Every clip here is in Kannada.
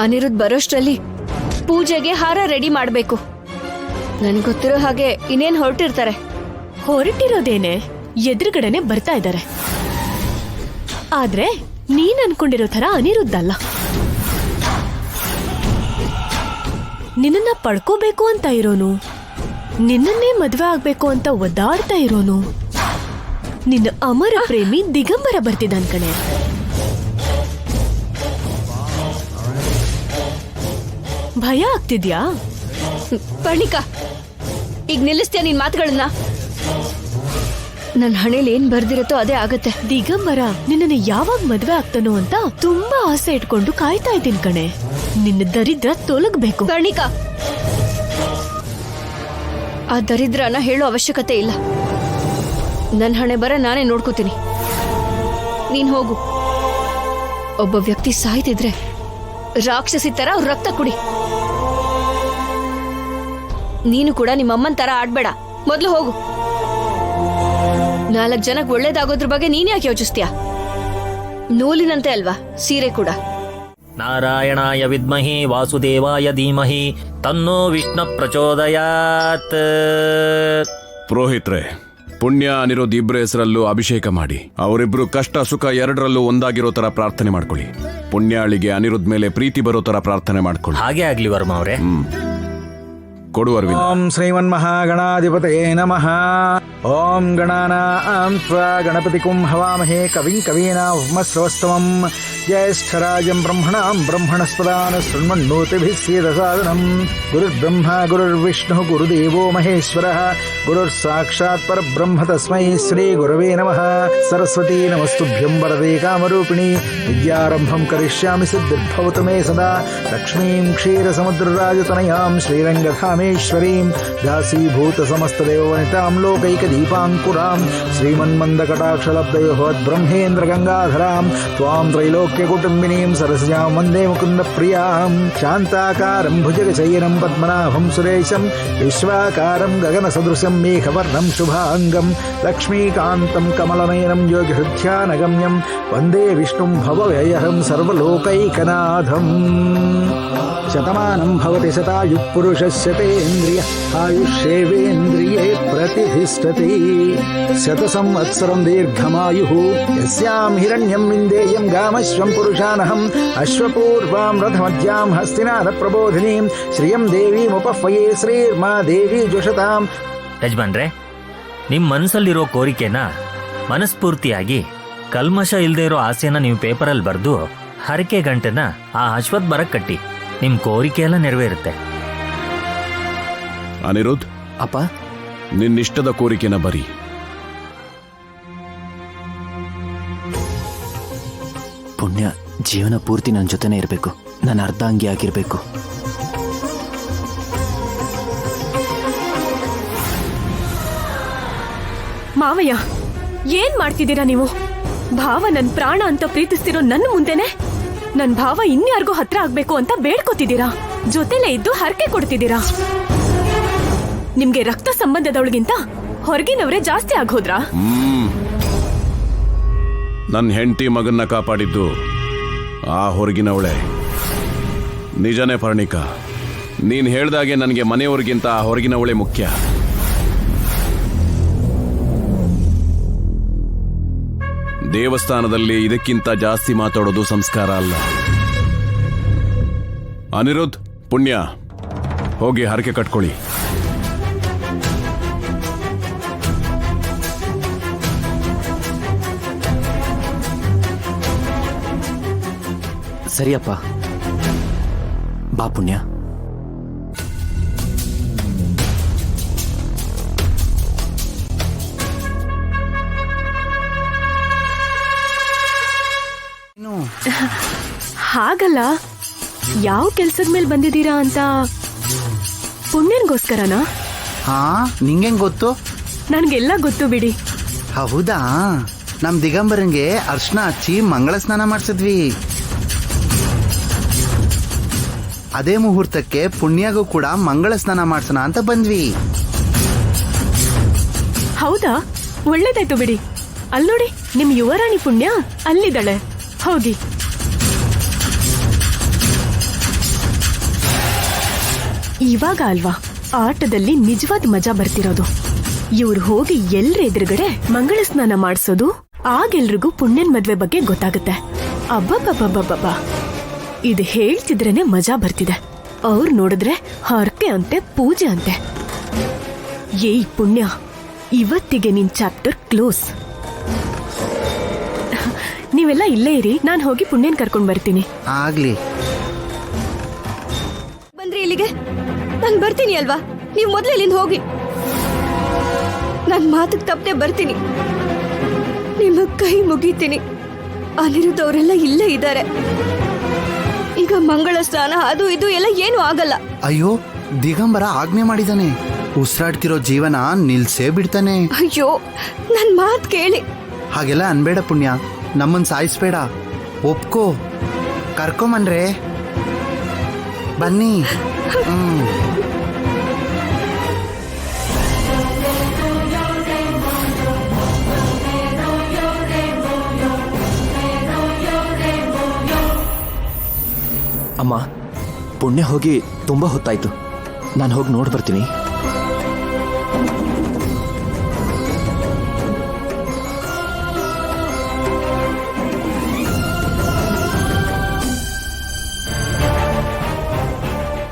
ಅನಿರುದ್ಧ್ ಬರೋಷ್ಟ್ರಲ್ಲಿ ಪೂಜೆಗೆ ಹಾರ ರೆಡಿ ಮಾಡ್ಬೇಕು. ನನ್ ಗೊತ್ತಿರೋ ಹಾಗೆ ಇನ್ನೇನ್ ಹೊರಟಿರ್ತಾರೆ. ಹೊರಟಿರೋದೇನೆ ಎದುರುಗಡೆನೆ ಬರ್ತಾ ಇದ್ದಾರೆ. ಆದ್ರೆ ನೀನ್ ಅನ್ಕೊಂಡಿರೋ ತರ ಅನಿರುದ್ಧ ಅಲ್ಲ. ನಿನ್ನನ್ನ ಪಡ್ಕೋಬೇಕು ಅಂತ ಇರೋನು, ನಿನ್ನನ್ನೇ ಮದ್ವೆ ಆಗ್ಬೇಕು ಅಂತ ಒದ್ದಾಡ್ತಾ ಇರೋನು ನಿನ್ನ ಅಮರ ಪ್ರೇಮಿ ದಿಗಂಬರ ಬರ್ತಿದ್ದಾನ್ ಕಣೆ. ಭಯ ಆಗ್ತಿದ್ಯಾ? ಪರ್ಣಿಕಾ, ಈಗ ನಿಲ್ಲಿಸ್ತೀಯ ನಿನ್ ಮಾತುಗಳನ್ನ? ನನ್ ಹಣೆಯಲ್ಲಿ ಏನ್ ಬರ್ದಿರತ್ತೋ ಅದೇ ಆಗತ್ತೆ. ದಿಗಂಬರ ನಿನ್ನನ್ನ ಯಾವಾಗ ಮದ್ವೆ ಆಗ್ತಾನೋ ಅಂತ ತುಂಬಾ ಆಸೆ ಇಟ್ಕೊಂಡು ಕಾಯ್ತಾ ಇದ್ದೀನಿ ಕಣೆ. ನಿನ್ನ ದರಿದ್ರ ತೊಲಗ್ಬೇಕು. ಪರ್ಣಿಕಾ, ಆ ದರಿದ್ರನ ಹೇಳೋ ಅವಶ್ಯಕತೆ ಇಲ್ಲ. ನನ್ ಹಣೆ ಬರ ನಾನೇ ನೋಡ್ಕೋತೀನಿ. ನೀನ್ ಹೋಗು. ಒಬ್ಬ ವ್ಯಕ್ತಿ ಸಾಯ್ತಿದ್ರೆ ರಾಕ್ಷಸಿ ತರ ಅವ್ರ ರಕ್ತ ಕುಡಿ. ನೀನು ಕೂಡ ನಿಮ್ಮಮ್ಮನ್ ತರ ಆಡ್ಬೇಡ. ಮೊದ್ಲು ಹೋಗು. 4 ಜನಕ್ಕೆ ಒಳ್ಳೇದಾಗೋದ್ರ ಬಗ್ಗೆ ನೀನ್ ಯಾಕೆ ಯೋಚಿಸ್ತೀಯ? ನೂಲಿನಂತೆ ಅಲ್ವಾ ಸೀರೆ ಕೂಡ. ನಾರಾಯಣಾಯ ವಿದ್ಮಹಿ ವಾಸುದೇವಾಯ ಧೀಮಹಿ ತನ್ನೋ ವಿಷ್ಣು ಪ್ರಚೋದಯಾತ್. ಪುರೋಹಿತ್ರೆ, ಪುಣ್ಯ ಅನಿರುದ್ಧ್ ಇಬ್ಬರ ಹೆಸರಲ್ಲೂ ಅಭಿಷೇಕ ಮಾಡಿ ಅವರಿಬ್ರು ಕಷ್ಟ ಸುಖ ಎರಡರಲ್ಲೂ ಒಂದಾಗಿರೋ ತರ ಪ್ರಾರ್ಥನೆ ಮಾಡ್ಕೊಳ್ಳಿ. ಪುಣ್ಯಾಳಿಗೆ ಅನಿರುದ್ಧ್ ಮೇಲೆ ಪ್ರೀತಿ ಬರೋ ತರ ಪ್ರಾರ್ಥನೆ ಮಾಡ್ಕೊಳ್ಳಿ. ಹಾಗೆ ಆಗ್ಲಿ ವರ್ಮ ಅವರೇ. ಕೊಡು ಅರವಿಂದ. ಓಂ ಶ್ರೀಮನ್ಮಹಾಗಣಾಧಿಪತಯೇ ನಮಃ. ಓಂ ಗಣಾನಾಂ ತ್ವಾ ಗಣಪತಿಕುಂ ಹವಾಮಹೇ ಕವಿಂ ಕವೀನಾಮಶ್ರವಸ್ತಮಂ. ಜ್ಯೇಷ್ಠರಾಜಂ ಬ್ರಹ್ಮಣಾಂ ಬ್ರಹ್ಮಣಸ್ಪದಾನ ಶೃಣ್ವನ್ನೋತಿಭಿಃ ಸೇದಸಾದನಂ. ಗುರುರ್ಬ್ರಹ್ಮ ಗುರುರ್ವಿಷ್ಣುಃ ಗುರುದೇವೋ ಮಹೇಶ್ವರಃ. ಗುರುರ್ ಸಾಕ್ಷಾತ್ ಪರಬ್ರಹ್ಮ ತಸ್ಮೈ ಶ್ರೀ ಗುರವೇ ನಮಃ. ಸರಸ್ವತೀ ನಮಸ್ತುಭ್ಯಂ ವರದೇ ಕಾಮರೂಪಿಣಿ. ವಿದ್ಯಾರಂಭಂ ಕರಿಷ್ಯಾಮಿ ಸಿದ್ಧಿರ್ಭವತು ಮೇ ಸದಾ. ಲಕ್ಷ್ಮೀಂ ಕ್ಷೀರಸಮುದ್ರರಾಜತನಯಾಂ ಶ್ರೀರಂಗಧಾಮೇಶ್ವರೀಂ ದಾಸೀಭೂತ ಸಮಸ್ತದೇವವನಿತಾಂ ಲೋಕೈಕದೀಪಾಂಕುರಾಂ ಶ್ರೀಮನ್ಮಂದಕಟಾಕ್ಷಲಬ್ಧಯೋಃ ಬ್ರಹ್ಮೇಂದ್ರ ಗಂಗಾಧರಾಂ ತ್ವಾಂ ತ್ರೈಲೋಕ್ಯಕುಟುಂಬಿನೀಂ ಸರಸ್ಯಾಂ ವಂದೇ ಮುಕುಂದ ಪ್ರಿಯಾಂ. ಶಾಂತಾಕಾರಂ ಭುಜಗಶಯನಂ ಪದ್ಮನಾಭಂ ಸುರೇಶಂ ವಿಶ್ವಾಕಾರಂ ಗಗನ ಸದೃಶಂ ಮೇಘವರ್ಣಂ ಶುಭಾಂಗಂ ಲಕ್ಷ್ಮೀಕಾಂತಂ ಕಮಲನಯನಂ ಯೋಗಿಹೃಧ್ಯಾನಗಮ್ಯಂ ವಂದೇ ವಿಷ್ಣುಂ ಭವವ್ಯಯಹಂ ಸರ್ವಲೋಕೈಕನಾಥಂ. ಶತಮಾನಂ ಭವತಿ ಶತಾಯುಃ ಪುರುಷಸ್ಯತೇಂದ್ರಿಯ ಆಯುಷ್ಯೇವೇಂದ್ರಿಯೇ ಪ್ರತಿಷ್ಠತಿ. ಶತಸಂವತ್ಸರಂ ದೀರ್ಘಮಾಯುಃ ಯಸ್ಯಾಂ ಹಿರಣ್ಯಂ ವಿಂದೇಯಂ ಗಾಮಶ್ವಂ ಪುರುಷಾನಹಂ ಅಶ್ವಪೂರ್ವಾಂ ರಥಮಧ್ಯಾಂ ಹಸ್ತಿನಾದ ಪ್ರಬೋಧಿನೀಂ ಶ್ರಿಯಂ ದೇವೀಮುಪಹ್ವಯೇ ಶ್ರೀರ್ಮಾ ದೇವಿ ಜುಷತಾಂ. ಯಜಮಾನ್ರೆ, ನಿಮ್ ಮನಸ್ಸಲ್ಲಿರೋ ಕೋರಿಕೆನ ಮನಸ್ಫೂರ್ತಿಯಾಗಿ ಕಲ್ಮಶ ಇಲ್ದೇ ಇರೋ ಆಸೆನ ನೀವು ಪೇಪರಲ್ಲಿ ಬರೆದು ಹರಕೆ ಗಂಟೆನ ಆ ಅಶ್ವತ್ ಬರಕ್ ಕಟ್ಟಿ. ನಿಮ್ ಕೋರಿಕೆ ಎಲ್ಲ ನೆರವೇರುತ್ತೆ. ಅನಿರುದ್ಧ್, ಅಪ್ಪ, ನಿನ್ನಿಷ್ಟದ ಕೋರಿಕೆನ ಬರಿ. ಪುಣ್ಯ ಜೀವನ ಪೂರ್ತಿ ನನ್ನ ಜೊತೆನೇ ಇರಬೇಕು. ನನ್ನ ಅರ್ಧಾಂಗಿ ಆಗಿರ್ಬೇಕು. ಮಾವಯ್ಯ, ಏನ್ ಮಾಡ್ತಿದ್ದೀರಾ ನೀವು? ಭಾವ ನನ್ ಪ್ರಾಣ ಅಂತ ಪ್ರೀತಿಸ್ತಿರೋ ನನ್ನ ಮುಂದೆನೆ ನನ್ ಭಾವ ಇನ್ಯಾರಿಗೂ ಹತ್ರ ಆಗ್ಬೇಕು ಅಂತ ಬೇಡ್ಕೋತಿದ್ದೀರಾ. ಜೊತೆಲೇ ಇದ್ದು ಹರಕೆ ಕೊಡ್ತಿದ್ದೀರಾ. ನಿಮ್ಗೆ ರಕ್ತ ಸಂಬಂಧದವಳಿಗಿಂತ ಹೊರಗಿನವರೇ ಜಾಸ್ತಿ ಆಗೋದ್ರಾ? ನನ್ನ ಹೆಂಡತಿ ಮಗನ್ನ ಕಾಪಾಡಿದ್ದು ಆ ಹೊರಗಿನವಳೆ. ನಿಜನೇ ಪರ್ಣಿಕಾ, ನೀನ್ ಹೇಳ್ದಾಗೆ ನನಗೆ ಮನೆಯವ್ರಿಗಿಂತ ಆ ಹೊರಗಿನವಳೆ ಮುಖ್ಯ. ದೇವಸ್ಥಾನದಲ್ಲಿ ಇದಕ್ಕಿಂತ ಜಾಸ್ತಿ ಮಾತಾಡೋದು ಸಂಸ್ಕಾರ ಅಲ್ಲ. ಅನಿರುದ್ಧ್, ಪುಣ್ಯ, ಹೋಗಿ ಹರಕೆ ಕಟ್ಕೊಳ್ಳಿ. ಸರಿಯಪ್ಪ, ಬಾ ಪುಣ್ಯ. ಹಾಗಲ್ಲ, ಯಾವ ಕೆಲ್ಸದ ಮೇಲೆ ಬಂದಿದ್ದೀರಾ ಅಂತ. ಪುಣ್ಯನ್ಗೋಸ್ಕರನಾ? ಹಾ, ನಿಂಗೆಂಗ್ ಗೊತ್ತು? ನನ್ಗೆಲ್ಲ ಗೊತ್ತು ಬಿಡಿ. ಹೌದಾ? ನಮ್ ದಿಗಂಬರಂಗೆ ಅರ್ಶನ ಹಚ್ಚಿ ಮಂಗಳ ಸ್ನಾನ ಮಾಡಿಸಿದ್ವಿ. ಅದೇ ಮುಹೂರ್ತಕ್ಕೆ ಪುಣ್ಯಗೂ ಕೂಡ ಮಂಗಳ ಸ್ನಾನ ಮಾಡ್ಸೋಣ ಅಂತ ಬಂದ್ವಿ. ಹೌದಾ? ಒಳ್ಳೇದಾಯ್ತು ಬಿಡಿ. ಅಲ್ ನೋಡಿ, ನಿಮ್ ಯುವರಾಣಿ ಪುಣ್ಯ ಅಲ್ಲಿದ್ದಾಳೆ. ಹೋಗಿ. ಇವಾಗ ಅಲ್ವಾ ಆಟದಲ್ಲಿ ನಿಜವಾದ ಮಜಾ ಬರ್ತಿರೋದು. ಇವ್ರು ಹೋಗಿ ಎಲ್ರ ಎದುರುಗಡೆ ಮಂಗಳ ಸ್ನಾನ ಮಾಡಿಸೋದು, ಆಗೆಲ್ರಿಗೂ ಪುಣ್ಯನ್ ಮದ್ವೆ ಬಗ್ಗೆ ಗೊತ್ತಾಗುತ್ತೆ. ಅಬ್ಬಬ್ಬಬ್ಬಬ್ಬಬ್ಬ, ಇದು ಹೇಳ್ತಿದ್ರೇನೆ ಮಜಾ ಬರ್ತಿದೆ. ಅವ್ರು ನೋಡಿದ್ರೆ ಹರಕೆ ಅಂತೆ, ಪೂಜೆ ಅಂತೆ. ಏಯ್ ಪುಣ್ಯ, ಇವತ್ತಿಗೆ ನಿನ್ ಚಾಪ್ಟರ್ ಕ್ಲೋಸ್. ನೀವೆಲ್ಲ ಇಲ್ಲೇ ಇರಿ, ನಾನು ಹೋಗಿ ಪುಣ್ಯನ್ ಕರ್ಕೊಂಡ್ ಬರ್ತೀನಿ. ಆಗ್ಲಿ. ಬಂದ್ರಿ ಇಲ್ಲಿಗೆ, ನಾನು ಬರ್ತೀನಿ ಅಲ್ವಾ? ನೀವು ಮೊದಲೇ ಇಲ್ಲಿಂದ ಹೋಗಿ. ನನ್ನ ಮಾತಿಗೆ ತಪ್ಪದೆ ಬರ್ತೀನಿ, ನಿಮ್ಮ ಕೈ ಮುಗಿತೀನಿ. ಅನಿರುದ್ಧ ಅವರೆಲ್ಲ ಇಲ್ಲೇ ಇದ್ದಾರೆ. ಈಗ ಮಂಗಳ ಸ್ನಾನ ಅದು ಇದು ಎಲ್ಲ ಏನೂ ಆಗಲ್ಲ. ಅಯ್ಯೋ, ದಿಗಂಬರ ಆಜ್ಞೆ ಮಾಡಿದಾನೆ, ಉಸಿರಾಡ್ತಿರೋ ಜೀವನ ನಿಲ್ಸೇ ಬಿಡ್ತಾನೆ. ಅಯ್ಯೋ, ನನ್ನ ಮಾತು ಕೇಳಿ. ಹಾಗೆಲ್ಲ ಅನ್ಬೇಡ ಪುಣ್ಯ, ನಮ್ಮನ್ ಸಾಯಿಸ್ಬೇಡ, ಒಪ್ಕೋ. ಕರ್ಕೊಂಬನ್ರೆ, ಬನ್ನಿ. ಅಮ್ಮ, ಪುಣ್ಯ ಹೋಗಿ ತುಂಬಾ ಹೊತ್ತಾಯ್ತು. ನಾನು ಹೋಗಿ ನೋಡಿ ಬರ್ತೀನಿ.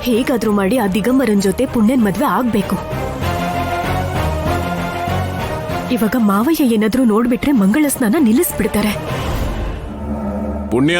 ಹೇಗಾದ್ರೂ ಮಾಡಿ ಆ ದಿಗಂಬರನ್ ಜೊತೆ ಪುಣ್ಯನ್ ಮದ್ವೆ ಆಗ್ಬೇಕು. ಇವಾಗ ಮಾವಯ್ಯ ಏನಾದ್ರೂ ನೋಡ್ಬಿಟ್ರೆ ಮಂಗಳ ಸ್ನಾನ ನಿಲ್ಲಿಸ್ಬಿಡ್ತಾರೆ. ಪುಣ್ಯ